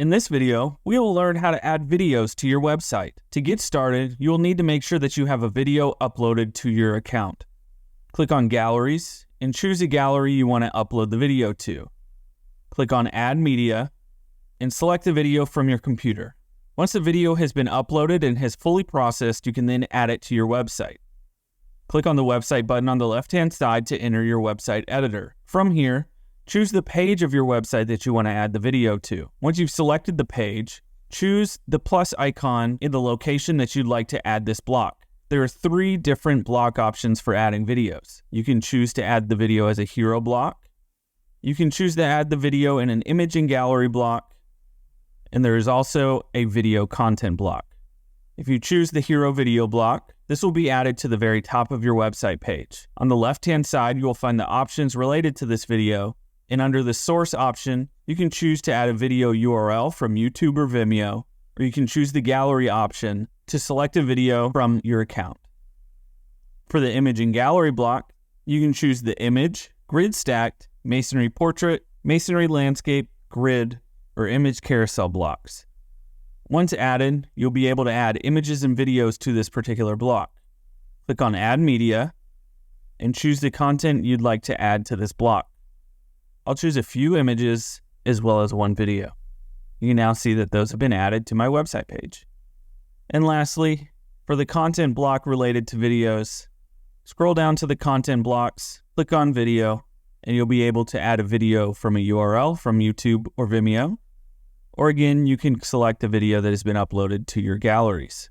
In this video, we will learn how to add videos to your website. To get started, you will need to make sure that you have a video uploaded to your account. Click on Galleries and choose a gallery you want to upload the video to. Click on Add Media and select the video from your computer. Once the video has been uploaded and has fully processed, you can then add it to your website. Click on the website button on the left-hand side to enter your website editor. From here, choose the page of your website that you want to add the video to. Once you've selected the page, choose the plus icon in the location that you'd like to add this block. There are 3 different block options for adding videos. You can choose to add the video as a hero block. You can choose to add the video in an image and gallery block. And there is also a video content block. If you choose the hero video block, this will be added to the very top of your website page. On the left-hand side, you will find the options related to this video. And under the source option, you can choose to add a video URL from YouTube or Vimeo, or you can choose the gallery option to select a video from your account. For the image and gallery block, you can choose the image, grid stacked, masonry portrait, masonry landscape, grid, or image carousel blocks. Once added, you'll be able to add images and videos to this particular block. Click on Add Media and choose the content you'd like to add to this block. I'll choose a few images as well as one video. You can now see that those have been added to my website page. And lastly, for the content block related to videos, scroll down to the content blocks, click on video, and you'll be able to add a video from a URL from YouTube or Vimeo. Or again, you can select a video that has been uploaded to your galleries.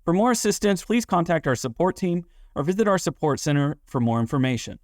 For more assistance, please contact our support team or visit our support center for more information.